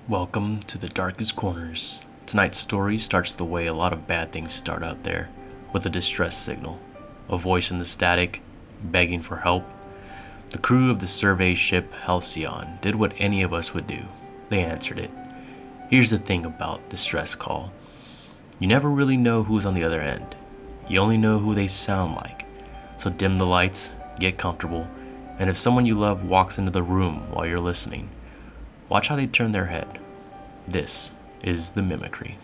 Welcome to the Darkest Corners. Tonight's story starts the way a lot of bad things start out there, with a distress signal. A voice in the static, begging for help. The crew of the survey ship Halcyon did what any of us would do. They answered it. Here's the thing about distress call. You never really know who's on the other end. You only know who they sound like. So dim the lights, get comfortable, and if someone you love walks into the room while you're listening, watch how they turn their head. This is the Mimicry.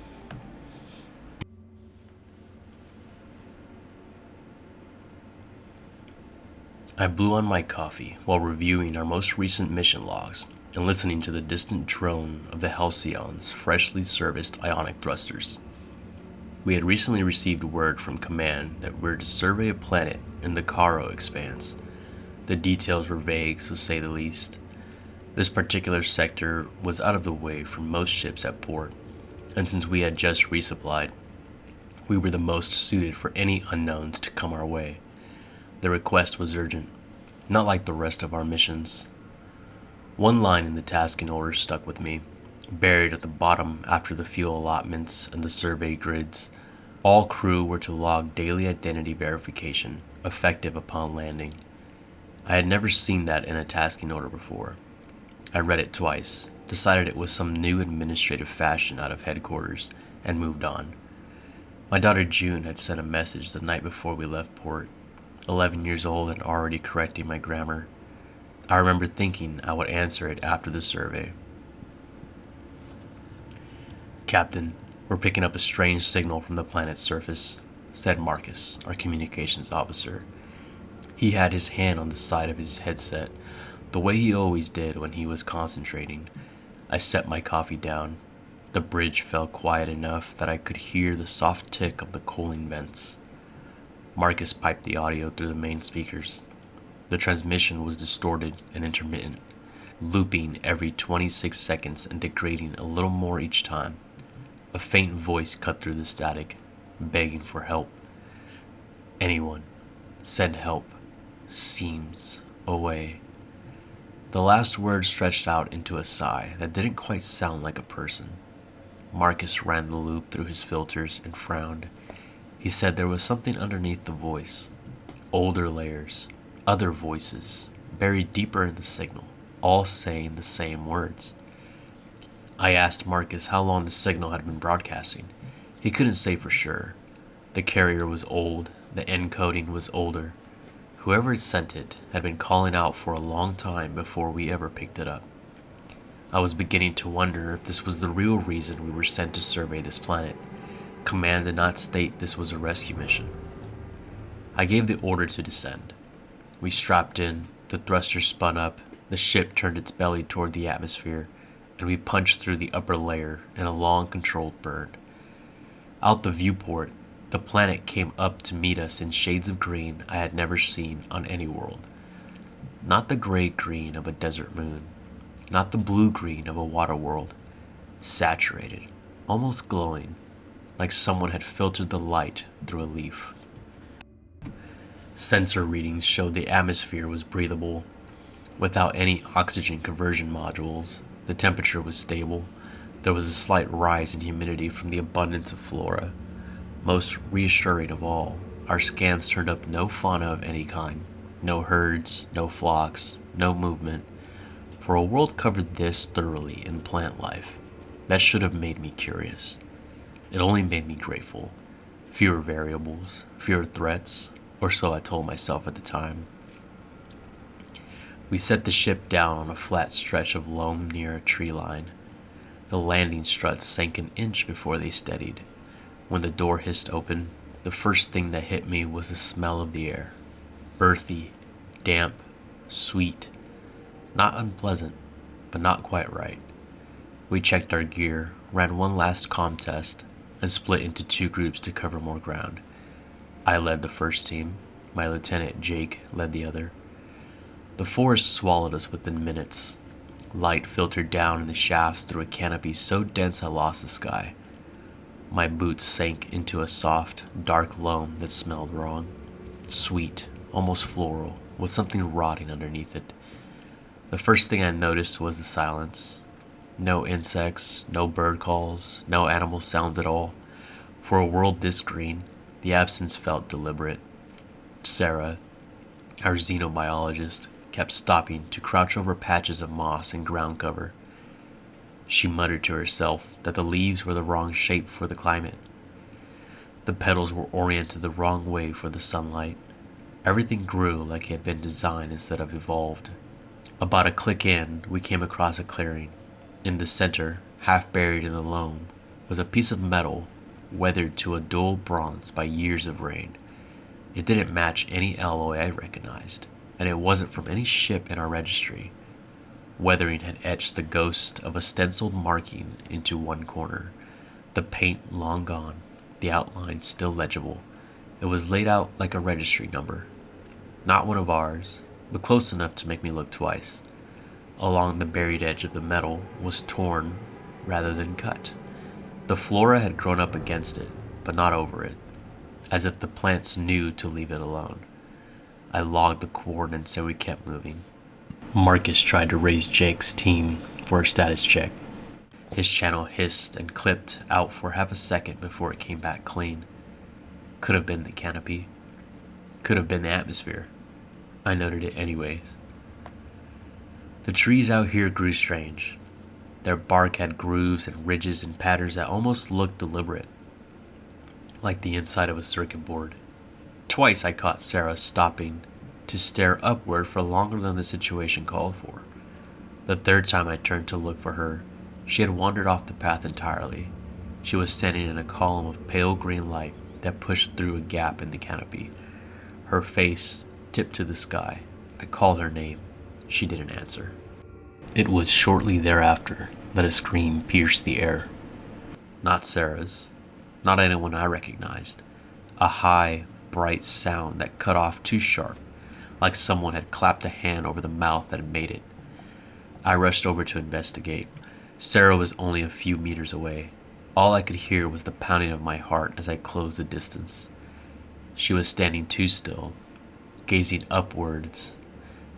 I blew on my coffee while reviewing our most recent mission logs and listening to the distant drone of the Halcyon's freshly serviced ionic thrusters. We had recently received word from Command that we're to survey a planet in the Caro expanse. The details were vague, to say the least. This particular sector was out of the way for most ships at port, and since we had just resupplied, we were the most suited for any unknowns to come our way. The request was urgent, not like the rest of our missions. One line in the tasking order stuck with me, buried at the bottom after the fuel allotments and the survey grids. All crew were to log daily identity verification, effective upon landing. I had never seen that in a tasking order before. I read it twice, decided it was some new administrative fashion out of headquarters, and moved on. My daughter June had sent a message the night before we left port, 11 years old and already correcting my grammar. I remember thinking I would answer it after the survey. "Captain, we're picking up a strange signal from the planet's surface," said Marcus, our communications officer. He had his hand on the side of his headset, the way he always did when he was concentrating. I set my coffee down. The bridge fell quiet enough that I could hear the soft tick of the cooling vents. Marcus piped the audio through the main speakers. The transmission was distorted and intermittent, looping every 26 seconds and degrading a little more each time. A faint voice cut through the static, begging for help. "Anyone, send help. Seems away." The last word stretched out into a sigh that didn't quite sound like a person. Marcus ran the loop through his filters and frowned. He said there was something underneath the voice. Older layers, other voices, buried deeper in the signal, all saying the same words. I asked Marcus how long the signal had been broadcasting. He couldn't say for sure. The carrier was old, the encoding was older. Whoever had sent it had been calling out for a long time before we ever picked it up. I was beginning to wonder if this was the real reason we were sent to survey this planet. Command did not state this was a rescue mission. I gave the order to descend. We strapped in, the thrusters spun up, the ship turned its belly toward the atmosphere, and we punched through the upper layer in a long controlled burn. Out the viewport, the planet came up to meet us in shades of green I had never seen on any world. Not the gray-green of a desert moon, not the blue-green of a water world. Saturated, almost glowing, like someone had filtered the light through a leaf. Sensor readings showed the atmosphere was breathable. Without any oxygen conversion modules, the temperature was stable. There was a slight rise in humidity from the abundance of flora. Most reassuring of all, our scans turned up no fauna of any kind. No herds, no flocks, no movement. For a world covered this thoroughly in plant life, that should have made me curious. It only made me grateful. Fewer variables, fewer threats, or so I told myself at the time. We set the ship down on a flat stretch of loam near a tree line. The landing struts sank an inch before they steadied. When the door hissed open, the first thing that hit me was the smell of the air. Earthy, damp, sweet. Not unpleasant, but not quite right. We checked our gear, ran one last comm test, and split into two groups to cover more ground. I led the first team. My lieutenant, Jake, led the other. The forest swallowed us within minutes. Light filtered down in the shafts through a canopy so dense I lost the sky. My boots sank into a soft, dark loam that smelled wrong. Sweet, almost floral, with something rotting underneath it. The first thing I noticed was the silence. No insects, no bird calls, no animal sounds at all. For a world this green, the absence felt deliberate. Sarah, our xenobiologist, kept stopping to crouch over patches of moss and ground cover. She muttered to herself that the leaves were the wrong shape for the climate. The petals were oriented the wrong way for the sunlight. Everything grew like it had been designed instead of evolved. About a click in, we came across a clearing. In the center, half buried in the loam, was a piece of metal weathered to a dull bronze by years of rain. It didn't match any alloy I recognized, and it wasn't from any ship in our registry. Weathering had etched the ghost of a stenciled marking into one corner, the paint long gone, the outline still legible. It was laid out like a registry number. Not one of ours, but close enough to make me look twice. Along the buried edge of the metal was torn rather than cut. The flora had grown up against it, but not over it, as if the plants knew to leave it alone. I logged the coordinates and we kept moving. Marcus tried to raise Jake's team for a status check. His channel hissed and clipped out for half a second before it came back clean. Could have been the canopy. Could have been the atmosphere. I noted it anyways. The trees out here grew strange. Their bark had grooves and ridges and patterns that almost looked deliberate, like the inside of a circuit board. Twice I caught Sarah stopping to stare upward for longer than the situation called for. The third time I turned to look for her, she had wandered off the path entirely. She was standing in a column of pale green light that pushed through a gap in the canopy. Her face tipped to the sky. I called her name. She didn't answer. It was shortly thereafter that a scream pierced the air. Not Sarah's, not anyone I recognized. A high, bright sound that cut off too sharp, like someone had clapped a hand over the mouth that had made it. I rushed over to investigate. Sarah was only a few meters away. All I could hear was the pounding of my heart as I closed the distance. She was standing too still, gazing upwards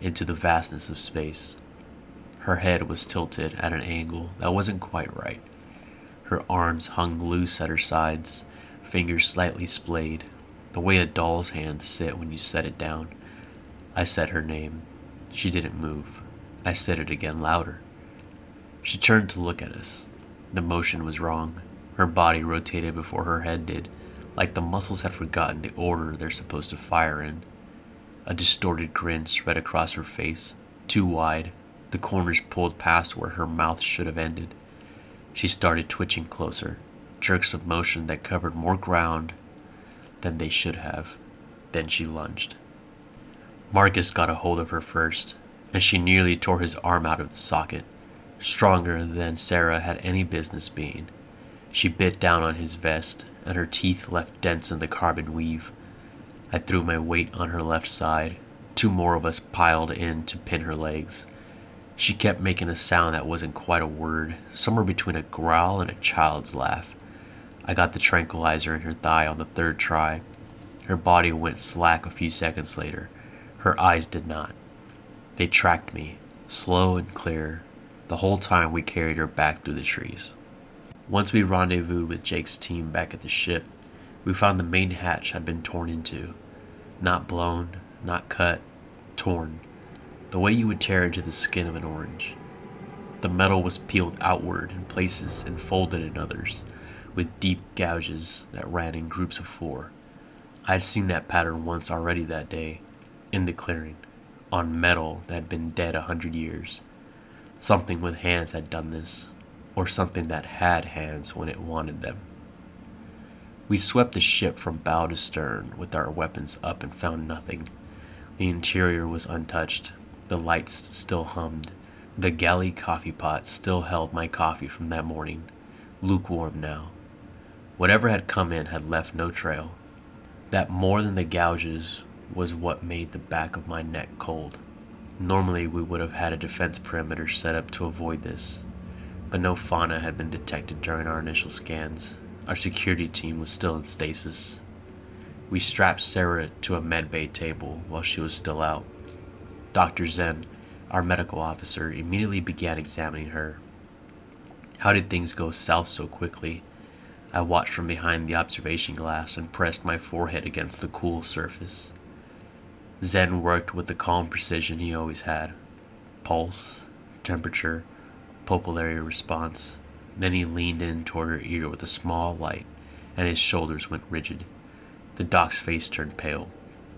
into the vastness of space. Her head was tilted at an angle that wasn't quite right. Her arms hung loose at her sides, fingers slightly splayed, the way a doll's hands sit when you set it down. I said her name. She didn't move. I said it again louder. She turned to look at us. The motion was wrong. Her body rotated before her head did, like the muscles had forgotten the order they're supposed to fire in. A distorted grin spread across her face, too wide, the corners pulled past where her mouth should have ended. She started twitching closer, jerks of motion that covered more ground than they should have. Then she lunged. Marcus got a hold of her first, and she nearly tore his arm out of the socket, stronger than Sarah had any business being. She bit down on his vest, and her teeth left dents in the carbon weave. I threw my weight on her left side. Two more of us piled in to pin her legs. She kept making a sound that wasn't quite a word, somewhere between a growl and a child's laugh. I got the tranquilizer in her thigh on the third try. Her body went slack a few seconds later. Her eyes did not. They tracked me, slow and clear, the whole time we carried her back through the trees. Once we rendezvoused with Jake's team back at the ship, we found the main hatch had been torn into. Not blown, not cut, torn, the way you would tear into the skin of an orange. The metal was peeled outward in places and folded in others, with deep gouges that ran in groups of 4. I had seen that pattern once already that day, in the clearing, on metal that had been dead 100 years. Something with hands had done this, or something that had hands when it wanted them. We swept the ship from bow to stern with our weapons up and found nothing. The interior was untouched. The lights still hummed. The galley coffee pot still held my coffee from that morning, lukewarm now. Whatever had come in had left no trail. That more than the gouges was what made the back of my neck cold. Normally we would have had a defense perimeter set up to avoid this, but no fauna had been detected during our initial scans. Our security team was still in stasis. We strapped Sarah to a medbay table while she was still out. Dr. Zen, our medical officer, immediately began examining her. How did things go south so quickly? I watched from behind the observation glass and pressed my forehead against the cool surface. Zen worked with the calm precision he always had. Pulse, temperature, pupillary response. Then he leaned in toward her ear with a small light, and his shoulders went rigid. The doc's face turned pale.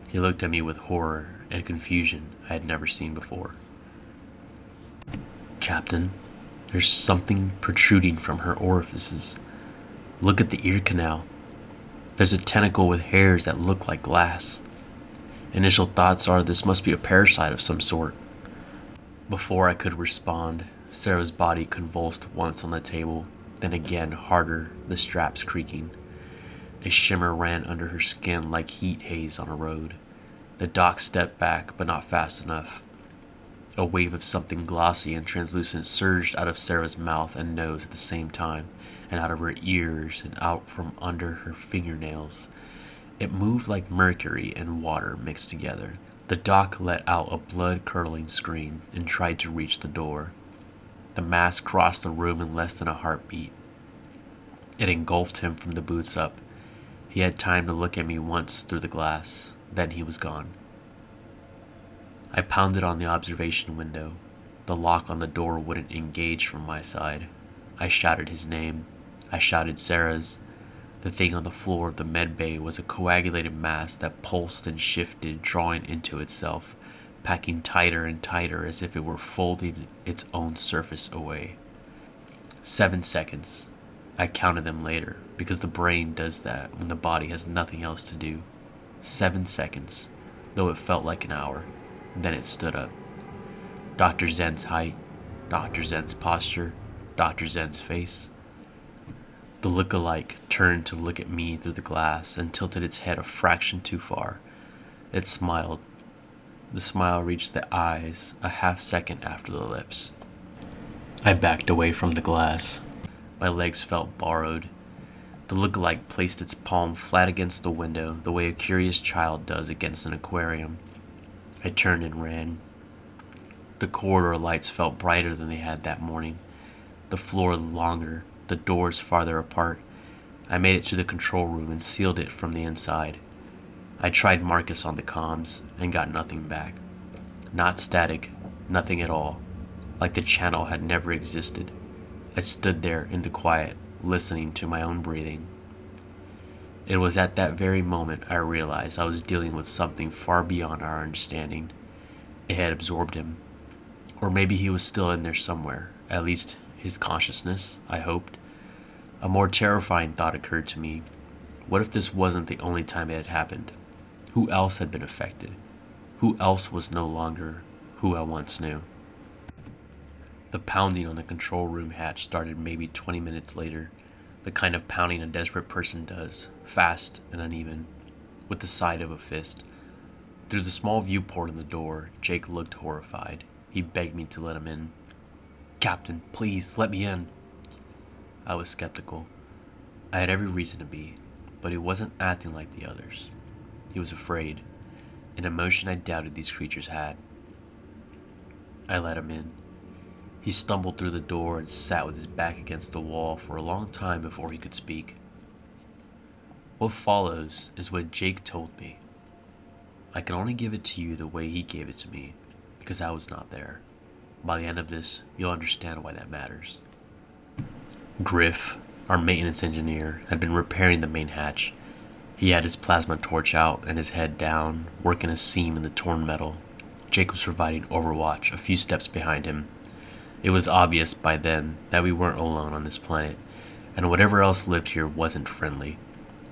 He looked at me with horror and confusion I had never seen before. Captain, there's something protruding from her orifices. Look at the ear canal. There's a tentacle with hairs that look like glass. Initial thoughts are this must be a parasite of some sort. Before I could respond, Sarah's body convulsed once on the table, then again harder, the straps creaking. A shimmer ran under her skin like heat haze on a road. The doc stepped back, but not fast enough. A wave of something glossy and translucent surged out of Sarah's mouth and nose at the same time, and out of her ears and out from under her fingernails. It moved like mercury and water mixed together. The doc let out a blood-curdling scream and tried to reach the door. The mass crossed the room in less than a heartbeat. It engulfed him from the boots up. He had time to look at me once through the glass. Then he was gone. I pounded on the observation window. The lock on the door wouldn't engage from my side. I shouted his name. I shouted Sarah's. The thing on the floor of the med bay was a coagulated mass that pulsed and shifted, drawing into itself, packing tighter and tighter as if it were folding its own surface away. 7 seconds. I counted them later, because the brain does that when the body has nothing else to do. 7 seconds, though it felt like an hour. Then it stood up. Dr. Zen's height, Dr. Zen's posture, Dr. Zen's face. The look-alike turned to look at me through the glass and tilted its head a fraction too far. It smiled. The smile reached the eyes a half-second after the lips. I backed away from the glass. My legs felt borrowed. The look-alike placed its palm flat against the window the way a curious child does against an aquarium. I turned and ran. The corridor lights felt brighter than they had that morning. The floor longer, the doors farther apart. I made it to the control room and sealed it from the inside. I tried Marcus on the comms and got nothing back. Not static, nothing at all, like the channel had never existed. I stood there in the quiet, listening to my own breathing. It was at that very moment I realized I was dealing with something far beyond our understanding. It had absorbed him. Or maybe he was still in there somewhere, at least his consciousness, I hoped. A more terrifying thought occurred to me. What if this wasn't the only time it had happened? Who else had been affected? Who else was no longer who I once knew? The pounding on the control room hatch started maybe 20 minutes later, the kind of pounding a desperate person does, fast and uneven, with the side of a fist. Through the small viewport in the door, Jake looked horrified. He begged me to let him in. "Captain, please, let me in." I was skeptical. I had every reason to be, but he wasn't acting like the others. He was afraid, an emotion I doubted these creatures had. I let him in. He stumbled through the door and sat with his back against the wall for a long time before he could speak. What follows is what Jake told me. I can only give it to you the way he gave it to me, because I was not there. By the end of this, you'll understand why that matters. Griff, our maintenance engineer, had been repairing the main hatch. He had his plasma torch out and his head down, working a seam in the torn metal. Jake was providing overwatch a few steps behind him. It was obvious by then that we weren't alone on this planet, and whatever else lived here wasn't friendly.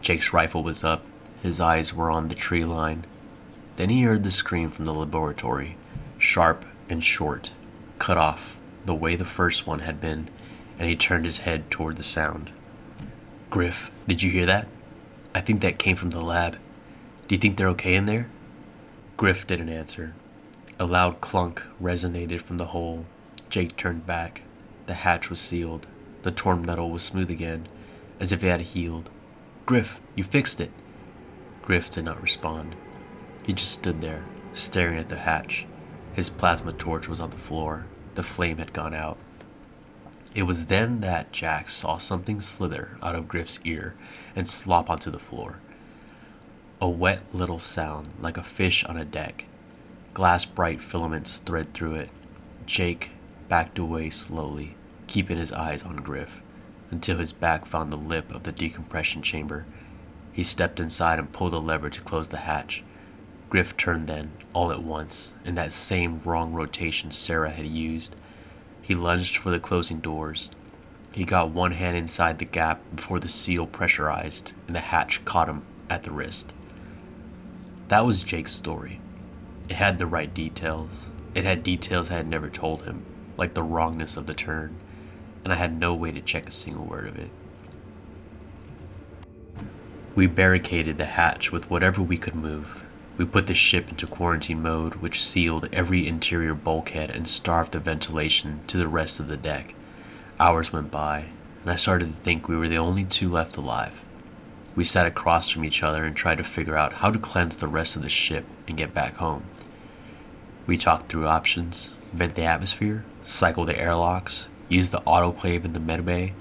Jake's rifle was up, his eyes were on the tree line. Then he heard the scream from the laboratory, sharp and short, cut off the way the first one had been, and he turned his head toward the sound. "Griff, did you hear that? I think that came from the lab. Do you think they're okay in there?" Griff didn't answer. A loud clunk resonated from the hole. Jake turned back. The hatch was sealed. The torn metal was smooth again, as if it had healed. "Griff, you fixed it." Griff did not respond. He just stood there, staring at the hatch. His plasma torch was on the floor. The flame had gone out. It was then that Jack saw something slither out of Griff's ear and slop onto the floor. A wet little sound, like a fish on a deck. Glass-bright filaments thread through it. Jake backed away slowly, keeping his eyes on Griff, until his back found the lip of the decompression chamber. He stepped inside and pulled a lever to close the hatch. Griff turned then, all at once, in that same wrong rotation Sarah had used. He lunged for the closing doors. He got one hand inside the gap before the seal pressurized and the hatch caught him at the wrist. That was Jake's story. It had the right details. It had details I had never told him, like the wrongness of the turn, and I had no way to check a single word of it. We barricaded the hatch with whatever we could move. We put the ship into quarantine mode, which sealed every interior bulkhead and starved the ventilation to the rest of the deck. Hours went by, and I started to think we were the only two left alive. We sat across from each other and tried to figure out how to cleanse the rest of the ship and get back home. We talked through options, vent the atmosphere, cycle the airlocks, use the autoclave in the medbay.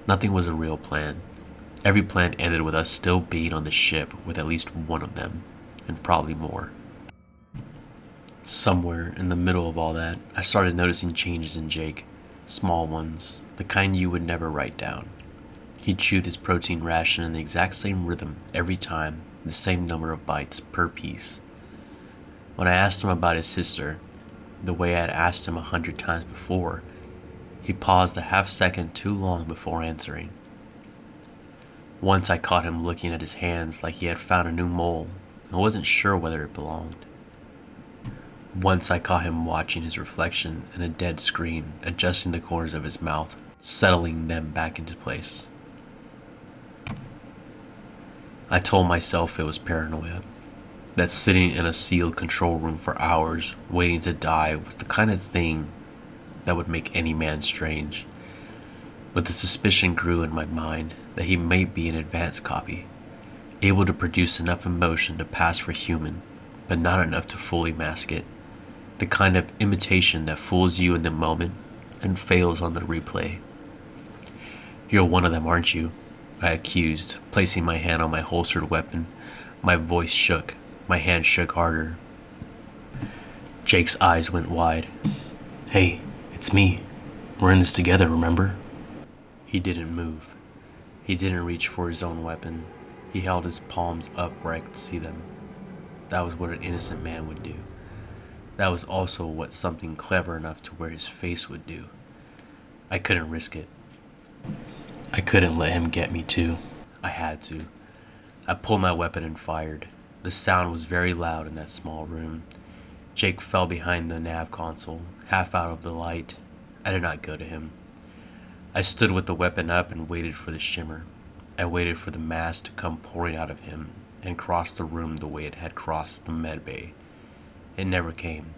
Nothing was a real plan. Every plan ended with us still being on the ship with at least one of them, and probably more. Somewhere in the middle of all that, I started noticing changes in Jake. Small ones, the kind you would never write down. He chewed his protein ration in the exact same rhythm every time, the same number of bites per piece. When I asked him about his sister, the way I had asked him 100 times before, he paused a half second too long before answering. Once I caught him looking at his hands like he had found a new mole and wasn't sure whether it belonged. Once I caught him watching his reflection in a dead screen, adjusting the corners of his mouth, settling them back into place. I told myself it was paranoia, that sitting in a sealed control room for hours, waiting to die, was the kind of thing that would make any man strange. But the suspicion grew in my mind that he may be an advanced copy, able to produce enough emotion to pass for human, but not enough to fully mask it. The kind of imitation that fools you in the moment and fails on the replay. You're one of them, aren't you? I accused, placing my hand on my holstered weapon. My voice shook. My hand shook harder. Jake's eyes went wide. Hey, it's me. We're in this together, remember? He didn't move. He didn't reach for his own weapon. He held his palms up where I could see them. That was what an innocent man would do. That was also what something clever enough to wear his face would do. I couldn't risk it. I couldn't let him get me too. I had to. I pulled my weapon and fired. The sound was very loud in that small room. Jake fell behind the nav console, half out of the light. I did not go to him. I stood with the weapon up and waited for the shimmer. I waited for the mass to come pouring out of him and cross the room the way it had crossed the medbay. It never came.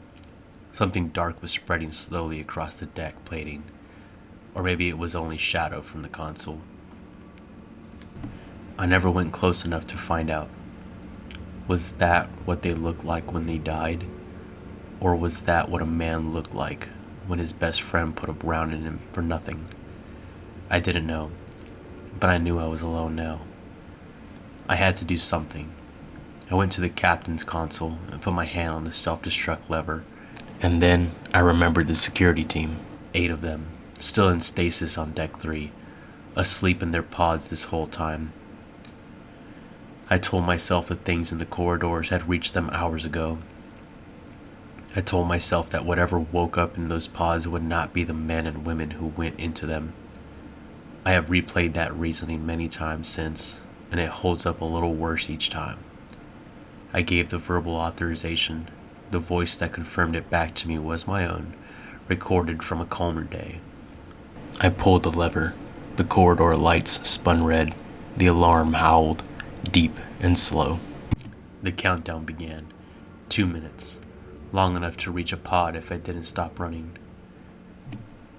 Something dark was spreading slowly across the deck plating. Or maybe it was only shadow from the console. I never went close enough to find out. Was that what they looked like when they died? Or was that what a man looked like when his best friend put a round in him for nothing? I didn't know, but I knew I was alone now. I had to do something. I went to the captain's console and put my hand on the self-destruct lever. And then I remembered the security team, 8 of them, still in stasis on deck 3, asleep in their pods this whole time. I told myself the things in the corridors had reached them hours ago. I told myself that whatever woke up in those pods would not be the men and women who went into them. I have replayed that reasoning many times since, and it holds up a little worse each time. I gave the verbal authorization. The voice that confirmed it back to me was my own, recorded from a calmer day. I pulled the lever. The corridor lights spun red. The alarm howled, deep and slow. The countdown began. 2 minutes. Long enough to reach a pod if I didn't stop running.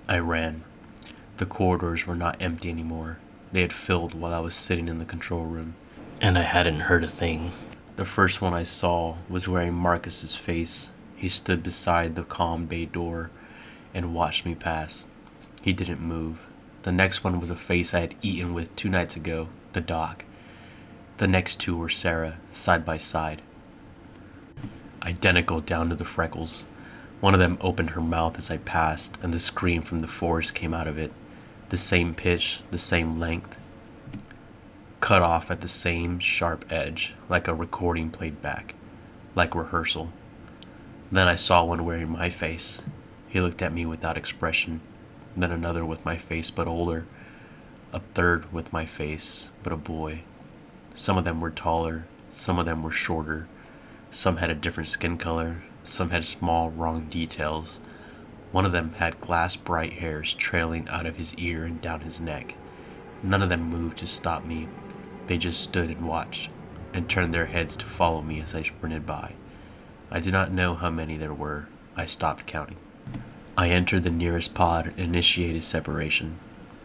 I ran. The corridors were not empty anymore. They had filled while I was sitting in the control room. And I hadn't heard a thing. The first one I saw was wearing Marcus's face. He stood beside the comm bay door and watched me pass. He He didn't move. The next one was a face I had eaten with 2 nights ago, the doc. The next two were Sarah, side by side. Identical down to the freckles. One of them opened her mouth as I passed, and the scream from the forest came out of it. The same pitch, the same length. Cut off at the same sharp edge, like a recording played back. Like rehearsal. Then I saw one wearing my face. He looked at me without expression. Then another with my face but older. A third with my face but a boy. Some of them were taller, some of them were shorter. Some had a different skin color, some had small wrong details. One of them had glass bright hairs trailing out of his ear and down his neck. None of them moved to stop me. They just stood and watched, and turned their heads to follow me as I sprinted by. I do not know how many there were. I stopped counting. I entered the nearest pod and initiated separation.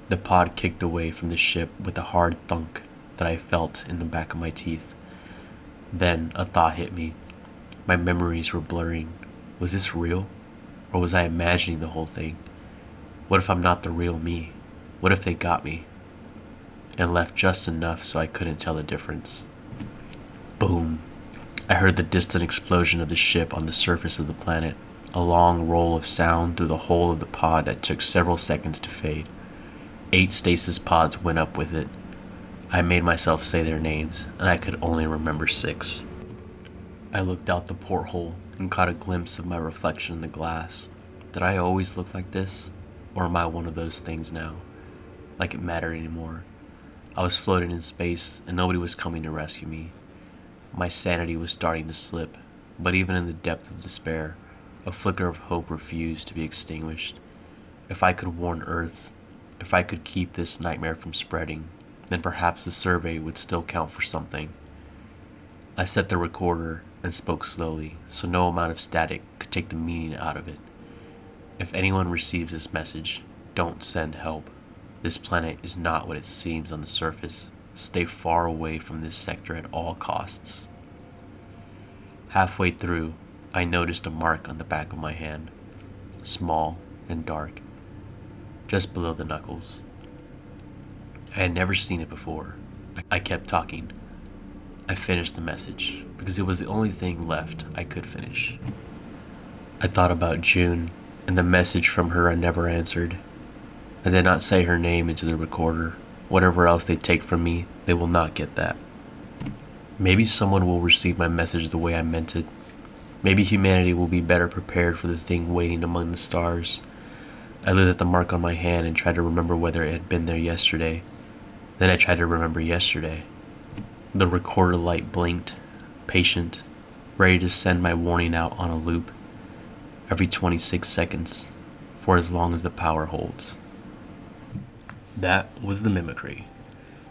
The pod kicked away from the ship with a hard thunk that I felt in the back of my teeth. Then a thought hit me. My memories were blurring. Was this real? Or was I imagining the whole thing? What if I'm not the real me? What if they got me? And left just enough so I couldn't tell the difference. Boom. I heard the distant explosion of the ship on the surface of the planet. A long roll of sound through the whole of the pod that took several seconds to fade. 8 stasis pods went up with it. I made myself say their names, and I could only remember 6. I looked out the porthole and caught a glimpse of my reflection in the glass. Did I always look like this? Or am I one of those things now? Like it mattered anymore. I was floating in space, and nobody was coming to rescue me. My sanity was starting to slip, but even in the depth of despair, a flicker of hope refused to be extinguished. If I could warn Earth, if I could keep this nightmare from spreading, then perhaps the survey would still count for something. I set the recorder and spoke slowly, so no amount of static could take the meaning out of it. If anyone receives this message, don't send help. This planet is not what it seems on the surface. Stay far away from this sector at all costs. Halfway through, I noticed a mark on the back of my hand, small and dark, just below the knuckles. I had never seen it before. I kept talking. I finished the message because it was the only thing left I could finish. I thought about June and the message from her I never answered. I did not say her name into the recorder. Whatever else they take from me, they will not get that. Maybe someone will receive my message the way I meant it. Maybe humanity will be better prepared for the thing waiting among the stars. I looked at the mark on my hand and tried to remember whether it had been there yesterday. Then I tried to remember yesterday. The recorder light blinked, patient, ready to send my warning out on a loop, every 26 seconds, for as long as the power holds. That was the Mimicry.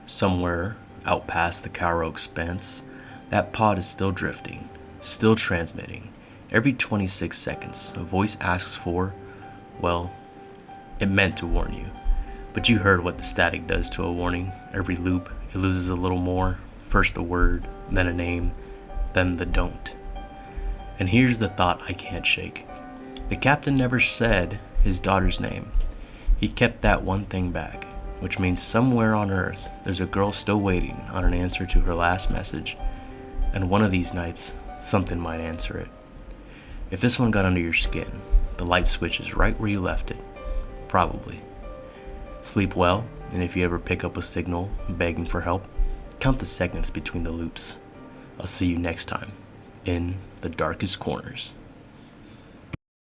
Somewhere, out past the Cairo expanse, that pod is still drifting, still transmitting. Every 26 seconds, a voice asks for, well, it meant to warn you. But you heard what the static does to a warning. Every loop, it loses a little more. First a word, then a name, then the don't. And here's the thought I can't shake. The captain never said his daughter's name. He kept that one thing back, which means somewhere on Earth there's a girl still waiting on an answer to her last message. And one of these nights, something might answer it. If this one got under your skin, the light switch is right where you left it. Probably. Sleep well, and if you ever pick up a signal begging for help, count the seconds between the loops. I'll see you next time in the darkest corners.